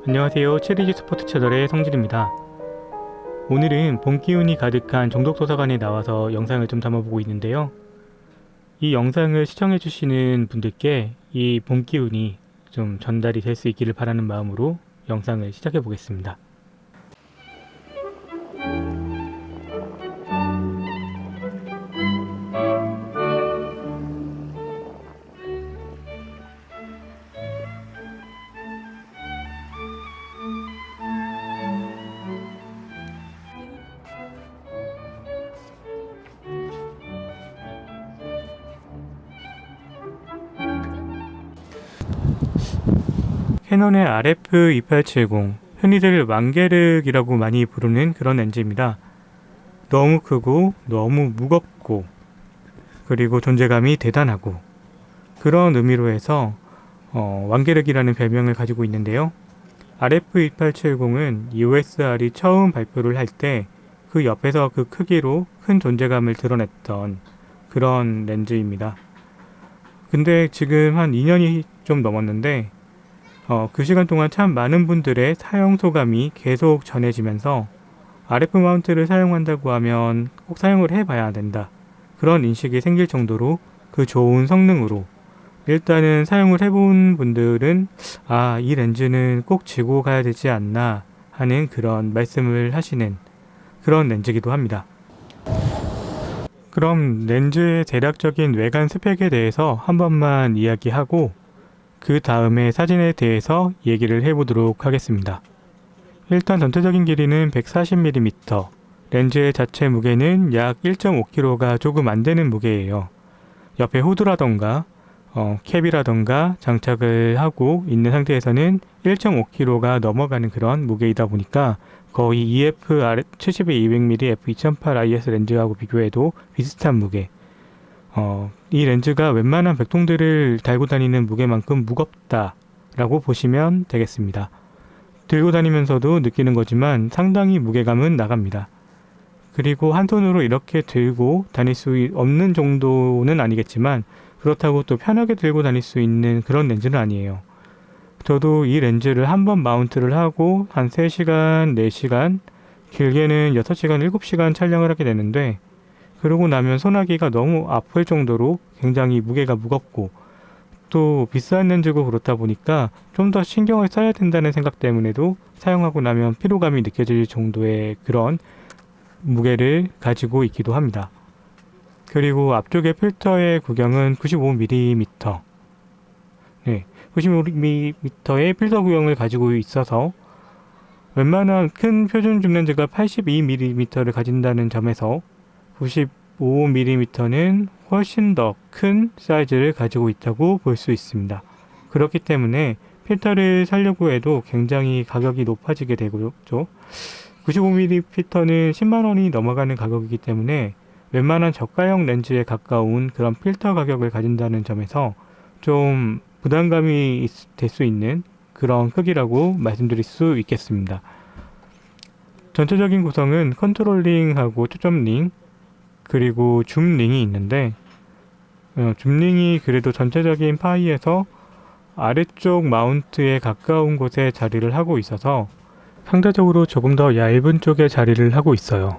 안녕하세요. 체리지 스포츠 채널의 성진입니다. 오늘은 봄 기운이 가득한 정독도서관에 나와서 영상을 좀 담아보고 있는데요. 이 영상을 시청해주시는 분들께 이 봄 기운이 좀 전달이 될 수 있기를 바라는 마음으로 영상을 시작해 보겠습니다. 캐논의 RF2870, 흔히들 완계륵이라고 많이 부르는 그런 렌즈입니다. 너무 크고 너무 무겁고 그리고 존재감이 대단하고 그런 의미로 해서 완계륵이라는 별명을 가지고 있는데요. RF2870은 EOSR이 처음 발표를 할 때 그 옆에서 그 크기로 큰 존재감을 드러냈던 그런 렌즈입니다. 근데 지금 한 2년이 좀 넘었는데 그 시간 동안 참 많은 분들의 사용 소감이 계속 전해지면서 RF 마운트를 사용한다고 하면 꼭 사용을 해봐야 된다. 그런 인식이 생길 정도로 그 좋은 성능으로 일단은 사용을 해본 분들은 이 렌즈는 꼭 지고 가야 되지 않나 하는 그런 말씀을 하시는 그런 렌즈이기도 합니다. 그럼 렌즈의 대략적인 외관 스펙에 대해서 한 번만 이야기하고 그 다음에 사진에 대해서 얘기를 해보도록 하겠습니다. 일단 전체적인 길이는 140mm, 렌즈의 자체 무게는 약 1.5kg가 조금 안 되는 무게예요. 옆에 후드라던가 캡이라던가 장착을 하고 있는 상태에서는 1.5kg가 넘어가는 그런 무게이다 보니까 거의 EF 70-200mm f2.8IS 렌즈하고 비교해도 비슷한 무게. 이 렌즈가 웬만한 백통들을 달고 다니는 무게만큼 무겁다라고 보시면 되겠습니다. 들고 다니면서도 느끼는 거지만 상당히 무게감은 나갑니다. 그리고 한 손으로 이렇게 들고 다닐 수 없는 정도는 아니겠지만 그렇다고 또 편하게 들고 다닐 수 있는 그런 렌즈는 아니에요. 저도 이 렌즈를 한번 마운트를 하고 한 3시간, 4시간, 길게는 6시간, 7시간 촬영을 하게 되는데 그러고 나면 손아귀가 너무 아플 정도로 굉장히 무게가 무겁고 또 비싼 렌즈고 그렇다 보니까 좀 더 신경을 써야 된다는 생각 때문에도 사용하고 나면 피로감이 느껴질 정도의 그런 무게를 가지고 있기도 합니다. 그리고 앞쪽의 필터의 구경은 95mm, 95mm의 필터 구경을 가지고 있어서 웬만한 큰 표준 줌 렌즈가 82mm를 가진다는 점에서 95mm는 훨씬 더 큰 사이즈를 가지고 있다고 볼 수 있습니다. 그렇기 때문에 필터를 사려고 해도 굉장히 가격이 높아지게 되고요. 95mm 필터는 10만원이 넘어가는 가격이기 때문에 웬만한 저가형 렌즈에 가까운 그런 필터 가격을 가진다는 점에서 좀 부담감이 될 수 있는 그런 크기라고 말씀드릴 수 있겠습니다. 전체적인 구성은 컨트롤링하고 초점링 그리고 줌링이 있는데 줌링이 그래도 전체적인 파이에서 아래쪽 마운트에 가까운 곳에 자리를 하고 있어서 상대적으로 조금 더 얇은 쪽에 자리를 하고 있어요.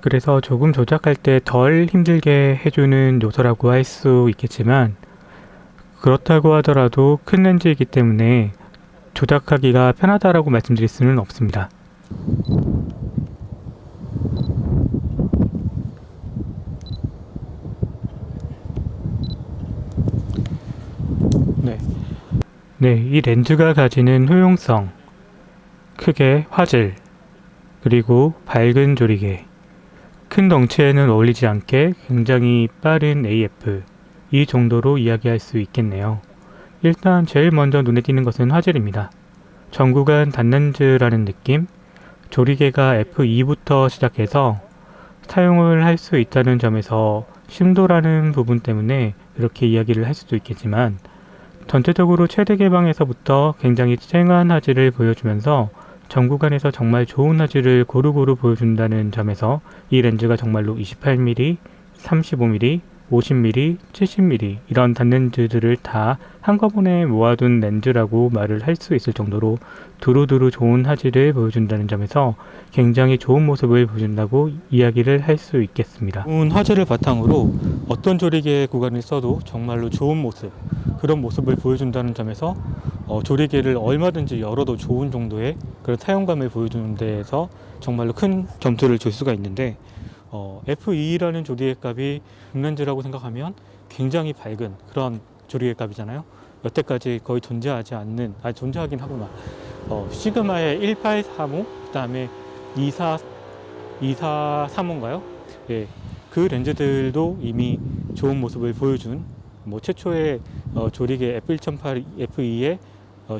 그래서 조금 조작할 때 덜 힘들게 해주는 요소라고 할 수 있겠지만 그렇다고 하더라도 큰 렌즈이기 때문에 조작하기가 편하다라고 말씀드릴 수는 없습니다. 이 렌즈가 가지는 효용성, 크게 화질, 그리고 밝은 조리개, 큰 덩치에는 어울리지 않게 굉장히 빠른 AF, 이 정도로 이야기할 수 있겠네요. 일단 제일 먼저 눈에 띄는 것은 화질입니다. 전구간 단렌즈라는 느낌, 조리개가 F2부터 시작해서 사용을 할 수 있다는 점에서 심도라는 부분 때문에 이렇게 이야기를 할 수도 있겠지만 전체적으로 최대 개방에서부터 굉장히 쨍한 화질을 보여주면서 전구간에서 정말 좋은 화질을 고루고루 보여준다는 점에서 이 렌즈가 정말로 28mm, 35mm, 50mm, 70mm 이런 단렌즈들을 다 한꺼번에 모아둔 렌즈라고 말을 할 수 있을 정도로 두루두루 좋은 화질을 보여준다는 점에서 굉장히 좋은 모습을 보여준다고 이야기를 할 수 있겠습니다. 좋은 화질을 바탕으로 어떤 조리개 구간을 써도 정말로 좋은 모습, 그런 모습을 보여준다는 점에서 조리개를 얼마든지 열어도 좋은 정도의 그런 사용감을 보여주는 데에서 정말로 큰 점수를 줄 수가 있는데, F2라는 조리개 값이 중렌즈라고 생각하면 굉장히 밝은 그런 조리개 값이잖아요. 여태까지 거의 존재하지 않는, 존재하긴 하구나. 시그마의 1835, 그 다음에 2435인가요? 예, 그 렌즈들도 이미 좋은 모습을 보여준 최초의 조리개 F1.8 F2의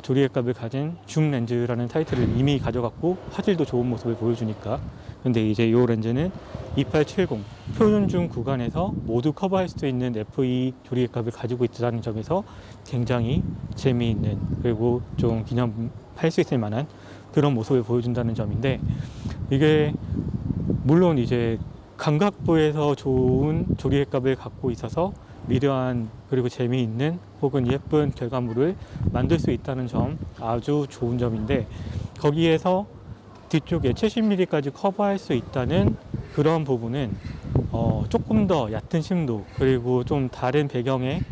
조리개 값을 가진 줌 렌즈라는 타이틀을 이미 가져갔고 화질도 좋은 모습을 보여주니까. 근데 이제 이 렌즈는 2870 표준줌 구간에서 모두 커버할 수 있는 F2 조리개 값을 가지고 있다는 점에서 굉장히 재미있는, 그리고 좀 기념할 수 있을 만한 그런 모습을 보여준다는 점인데, 이게 물론 이제 감각부에서 좋은 조리개 값을 갖고 있어서 미려한 그리고 재미있는 혹은 예쁜 결과물을 만들 수 있다는 점, 아주 좋은 점인데, 거기에서 뒤쪽에 70mm까지 커버할 수 있다는 그런 부분은 조금 더 얕은 심도 그리고 좀 다른 배경의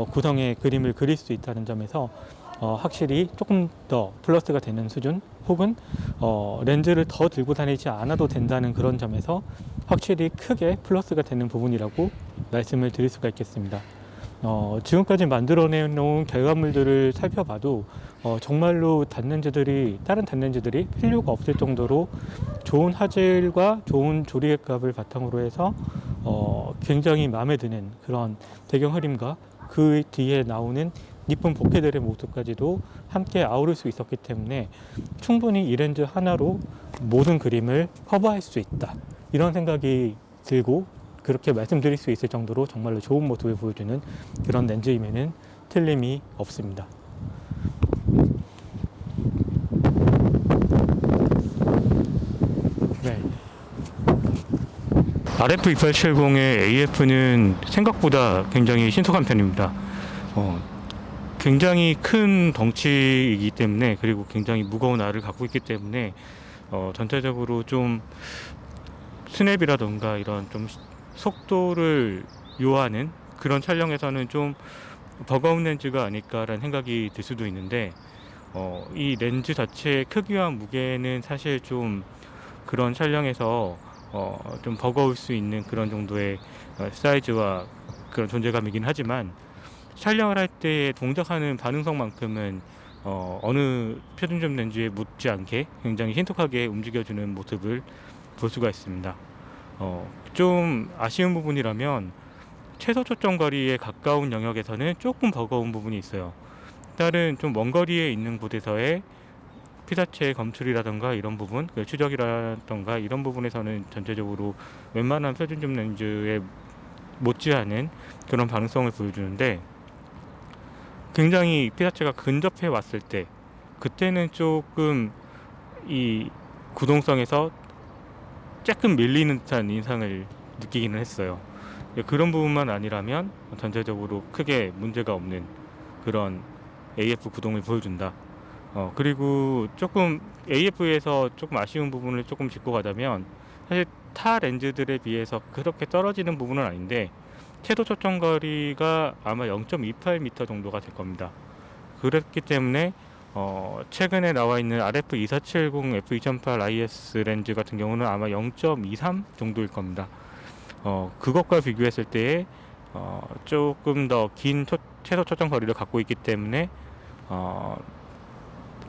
구성의 그림을 그릴 수 있다는 점에서 확실히 조금 더 플러스가 되는 수준, 혹은 렌즈를 더 들고 다니지 않아도 된다는 그런 점에서 확실히 크게 플러스가 되는 부분이라고 말씀을 드릴 수가 있겠습니다. 지금까지 만들어내 놓은 결과물들을 살펴봐도 정말로 다른 단렌즈들이 필요가 없을 정도로 좋은 화질과 좋은 조리개 값을 바탕으로 해서 굉장히 마음에 드는 그런 배경 흐림과 그 뒤에 나오는 이쁜 보케들의 모습까지도 함께 아우를 수 있었기 때문에 충분히 이 렌즈 하나로 모든 그림을 커버할 수 있다, 이런 생각이 들고, 그렇게 말씀드릴 수 있을 정도로 정말로 좋은 모습을 보여주는 그런 렌즈임에는 틀림이 없습니다. 네. RF2870의 AF는 생각보다 굉장히 신속한 편입니다. 굉장히 큰 덩치이기 때문에, 그리고 굉장히 무거운 알을 갖고 있기 때문에 전체적으로 좀 스냅이라던가 이런 좀 속도를 요하는 그런 촬영에서는 좀 버거운 렌즈가 아닐까라는 생각이 들 수도 있는데, 이 렌즈 자체의 크기와 무게는 사실 좀 그런 촬영에서 좀 버거울 수 있는 그런 정도의 사이즈와 그런 존재감이긴 하지만, 촬영을 할 때 동작하는 반응성만큼은 어느 표준점 렌즈에 못지않게 굉장히 신속하게 움직여주는 모습을 볼 수가 있습니다. 좀 아쉬운 부분이라면 최소 초점 거리에 가까운 영역에서는 조금 버거운 부분이 있어요. 다른 좀 먼 거리에 있는 곳에서의 피사체 검출이라던가 이런 부분, 추적이라던가 이런 부분에서는 전체적으로 웬만한 표준점 렌즈에 못지않은 그런 반응성을 보여주는데, 굉장히 피사체가 근접해 왔을 때 그때는 조금 이 구동성에서 조금 밀리는 듯한 인상을 느끼기는 했어요. 그런 부분만 아니라면 전체적으로 크게 문제가 없는 그런 AF 구동을 보여준다. 그리고 조금 AF에서 조금 아쉬운 부분을 조금 짚고 가자면, 사실 타 렌즈들에 비해서 그렇게 떨어지는 부분은 아닌데 최소 초점 거리가 아마 0.28m 정도가 될 겁니다. 그렇기 때문에 최근에 나와 있는 RF2470 f2.8 IS 렌즈 같은 경우는 아마 0.23 정도일 겁니다. 그것과 비교했을 때에 조금 더 긴 최소 초점 거리를 갖고 있기 때문에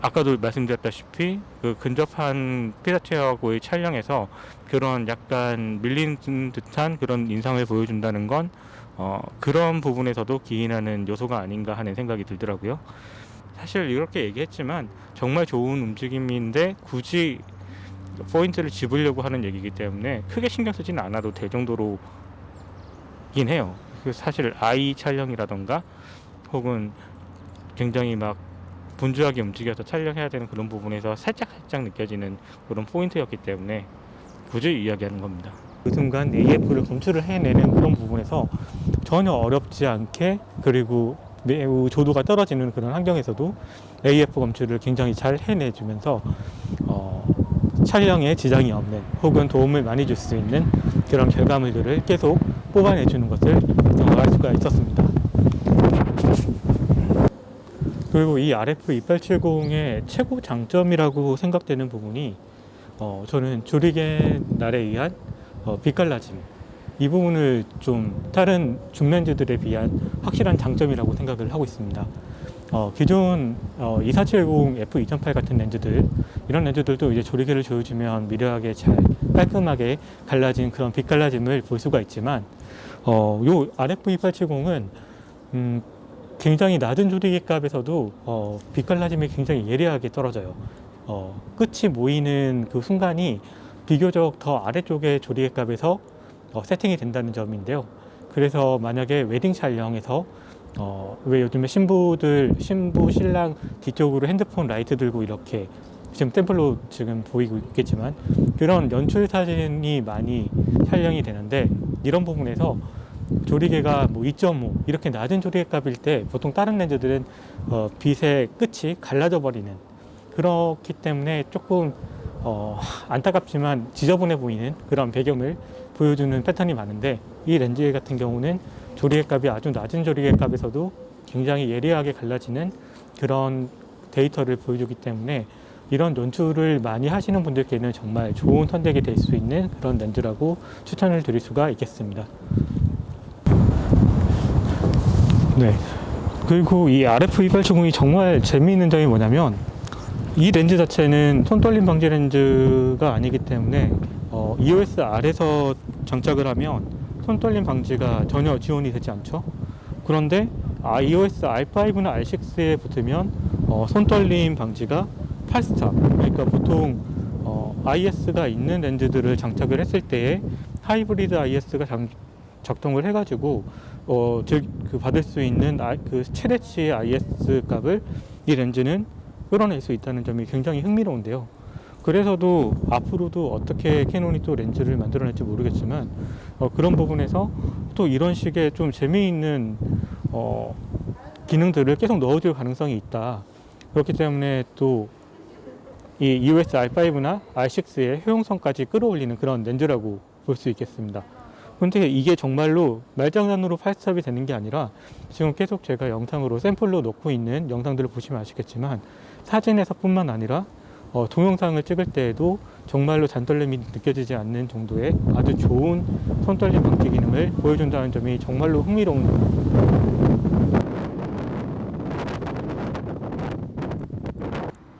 아까도 말씀드렸다시피 그 근접한 피사체하고의 촬영에서 그런 약간 밀리는 듯한 그런 인상을 보여준다는 건 그런 부분에서도 기인하는 요소가 아닌가 하는 생각이 들더라고요. 사실 이렇게 얘기했지만 정말 좋은 움직임인데 굳이 포인트를 집으려고 하는 얘기이기 때문에 크게 신경 쓰지는 않아도 될 정도로긴 해요. 사실 아이 촬영이라던가 혹은 굉장히 막 분주하게 움직여서 촬영해야 되는 그런 부분에서 살짝 느껴지는 그런 포인트였기 때문에 굳이 이야기하는 겁니다. 그 순간 AF를 검출을 해내는 그런 부분에서 전혀 어렵지 않게, 그리고 매우 조도가 떨어지는 그런 환경에서도 AF 검출을 굉장히 잘 해내주면서 촬영에 지장이 없는, 혹은 도움을 많이 줄 수 있는 그런 결과물들을 계속 뽑아내주는 것을 알 수가 있었습니다. 그리고 이 RF2870의 최고 장점이라고 생각되는 부분이 저는 조리개날에 의한 빛갈라짐, 이 부분을 좀 다른 줌 렌즈들에 비한 확실한 장점이라고 생각을 하고 있습니다. 기존 2470 f2.8 같은 렌즈들, 이런 렌즈들도 이제 조리개를 조여주면 미려하게 잘 깔끔하게 갈라진 그런 빛갈라짐을 볼 수가 있지만, 요 RF2870은 굉장히 낮은 조리개 값에서도 빛갈라짐이 굉장히 예리하게 떨어져요. 끝이 모이는 그 순간이 비교적 더 아래쪽의 조리개 값에서 세팅이 된다는 점인데요. 그래서 만약에 웨딩 촬영에서 왜 요즘에 신부 신랑 뒤쪽으로 핸드폰 라이트 들고 이렇게 지금 샘플로 지금 보이고 있겠지만, 그런 연출 사진이 많이 촬영이 되는데, 이런 부분에서 조리개가 뭐 2.5 이렇게 낮은 조리개 값일 때 보통 다른 렌즈들은 빛의 끝이 갈라져 버리는, 그렇기 때문에 조금 안타깝지만 지저분해 보이는 그런 배경을 보여주는 패턴이 많은데, 이 렌즈 같은 경우는 조리개 값이 아주 낮은 조리개 값에서도 굉장히 예리하게 갈라지는 그런 데이터를 보여주기 때문에, 이런 연출을 많이 하시는 분들께는 정말 좋은 선택이 될 수 있는 그런 렌즈라고 추천을 드릴 수가 있겠습니다. 네. 그리고 이 RF2870이 정말 재미있는 점이 뭐냐면, 이 렌즈 자체는 손떨림 방지 렌즈가 아니기 때문에 EOS R에서 장착을 하면 손떨림 방지가 전혀 지원이 되지 않죠. 그런데 EOS R5나 R6에 붙으면 손떨림 방지가 8스타, 그러니까 보통 IS가 있는 렌즈들을 장착을 했을 때에 하이브리드 IS가 작동을 해가지고 즉 그 받을 수 있는 그 최대치의 IS 값을 이 렌즈는 끌어낼 수 있다는 점이 굉장히 흥미로운데요. 그래서도 앞으로도 어떻게 캐논이 또 렌즈를 만들어낼지 모르겠지만 그런 부분에서 또 이런 식의 좀 재미있는 기능들을 계속 넣어줄 가능성이 있다. 그렇기 때문에 또 이 EOS R5나 R6의 효용성까지 끌어올리는 그런 렌즈라고 볼 수 있겠습니다. 근데 이게 정말로 말장난으로 팔스탑이 되는 게 아니라, 지금 계속 제가 영상으로 샘플로 넣고 있는 영상들을 보시면 아시겠지만, 사진에서 뿐만 아니라 동영상을 찍을 때에도 정말로 잔떨림이 느껴지지 않는 정도의 아주 좋은 손떨림 방지 기능을 보여준다는 점이 정말로 흥미로운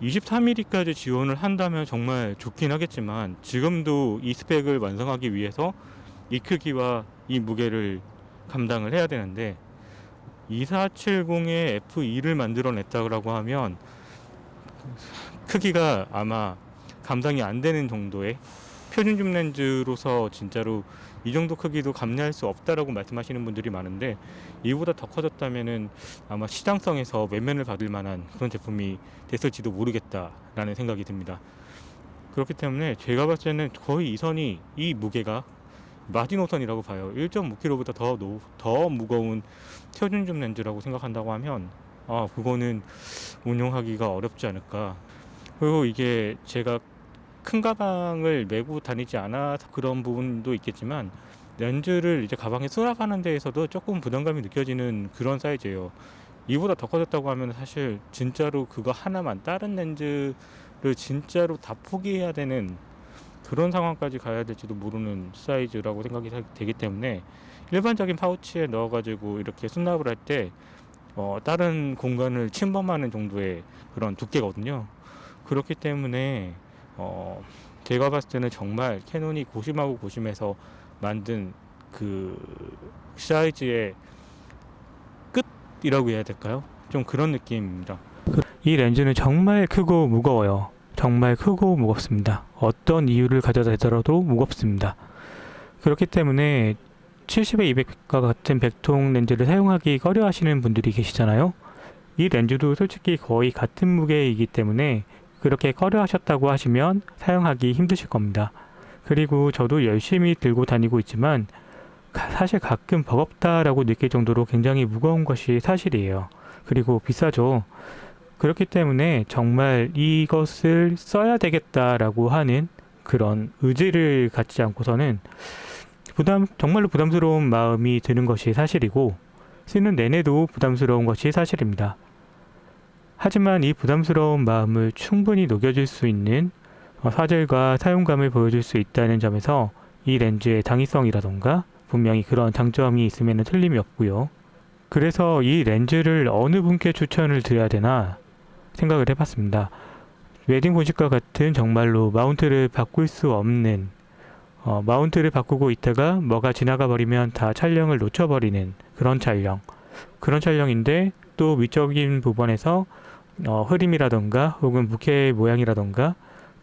23mm까지 지원을 한다면 정말 좋긴 하겠지만, 지금도 이 스펙을 완성하기 위해서 이 크기와 이 무게를 감당을 해야 되는데, 2470의 F2를 만들어냈다고 하면 크기가 아마 감당이 안 되는 정도의 표준 줌 렌즈로서 진짜로 이 정도 크기도 감내할 수 없다라고 말씀하시는 분들이 많은데, 이보다 더 커졌다면은 아마 시장성에서 외면을 받을 만한 그런 제품이 됐을지도 모르겠다라는 생각이 듭니다. 그렇기 때문에 제가 봤을 때는 거의 이 무게가 마지노선이라고 봐요. 1.5kg보다 더 무거운 표준 줌 렌즈라고 생각한다고 하면 그거는 운용하기가 어렵지 않을까. 그리고 이게 제가 큰 가방을 메고 다니지 않아서 그런 부분도 있겠지만, 렌즈를 이제 가방에 수납하는 데에서도 조금 부담감이 느껴지는 그런 사이즈예요. 이보다 더 커졌다고 하면 사실 진짜로 그거 하나만, 다른 렌즈를 진짜로 다 포기해야 되는 그런 상황까지 가야 될지도 모르는 사이즈라고 생각이 되기 때문에, 일반적인 파우치에 넣어가지고 이렇게 수납을 할 때 다른 공간을 침범하는 정도의 그런 두께거든요. 그렇기 때문에 제가 봤을 때는 정말 캐논이 고심하고 고심해서 만든 그 사이즈의 끝이라고 해야 될까요? 좀 그런 느낌입니다. 이 렌즈는 정말 크고 무거워요. 정말 크고 무겁습니다. 어떤 이유를 가져다 대더라도 무겁습니다. 그렇기 때문에 70에 200과 같은 백통 렌즈를 사용하기 꺼려 하시는 분들이 계시잖아요. 이 렌즈도 솔직히 거의 같은 무게이기 때문에 그렇게 꺼려 하셨다고 하시면 사용하기 힘드실 겁니다. 그리고 저도 열심히 들고 다니고 있지만 사실 가끔 버겁다라고 느낄 정도로 굉장히 무거운 것이 사실이에요. 그리고 비싸죠. 그렇기 때문에 정말 이것을 써야 되겠다라고 하는 그런 의지를 갖지 않고서는 정말로 부담스러운 마음이 드는 것이 사실이고, 쓰는 내내도 부담스러운 것이 사실입니다. 하지만 이 부담스러운 마음을 충분히 녹여줄 수 있는 화질과 사용감을 보여줄 수 있다는 점에서 이 렌즈의 당위성이라던가 분명히 그런 장점이 있음에는 틀림이 없고요. 그래서 이 렌즈를 어느 분께 추천을 드려야 되나 생각을 해봤습니다. 웨딩 본식과 같은 정말로 마운트를 바꿀 수 없는, 마운트를 바꾸고 있다가 뭐가 지나가 버리면 다 촬영을 놓쳐버리는 그런 촬영인데, 또 위적인 부분에서 흐림이라던가 혹은 부케 모양이라던가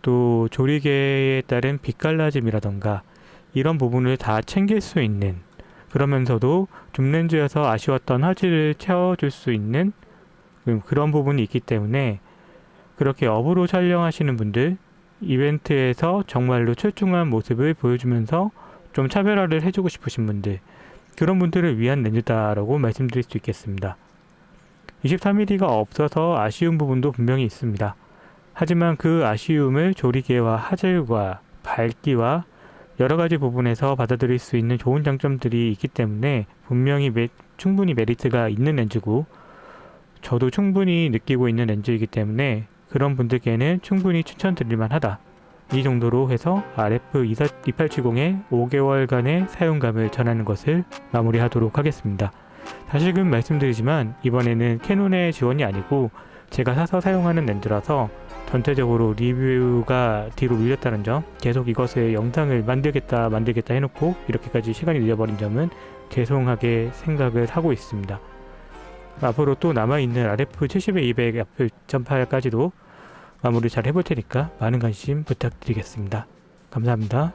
또 조리개에 따른 빛갈라짐이라던가 이런 부분을 다 챙길 수 있는, 그러면서도 줌렌즈여서 아쉬웠던 화질을 채워줄 수 있는 그런 부분이 있기 때문에, 그렇게 업으로 촬영하시는 분들, 이벤트에서 정말로 출중한 모습을 보여주면서 좀 차별화를 해주고 싶으신 분들, 그런 분들을 위한 렌즈다라고 말씀드릴 수 있겠습니다. 23mm가 없어서 아쉬운 부분도 분명히 있습니다. 하지만 그 아쉬움을 조리개와 화질과 밝기와 여러가지 부분에서 받아들일 수 있는 좋은 장점들이 있기 때문에 분명히 충분히 메리트가 있는 렌즈고, 저도 충분히 느끼고 있는 렌즈이기 때문에 그런 분들께는 충분히 추천드릴만 하다. 이 정도로 해서 RF2870의 5개월간의 사용감을 전하는 것을 마무리하도록 하겠습니다. 다시금 말씀드리지만 이번에는 캐논의 지원이 아니고 제가 사서 사용하는 렌즈라서 전체적으로 리뷰가 뒤로 밀렸다는 점, 계속 이것의 영상을 만들겠다 해놓고 이렇게까지 시간이 늦어버린 점은 죄송하게 생각을 하고 있습니다. 앞으로 또 남아있는 RF70-200 f2.8까지도 마무리 잘 해볼 테니까 많은 관심 부탁드리겠습니다. 감사합니다.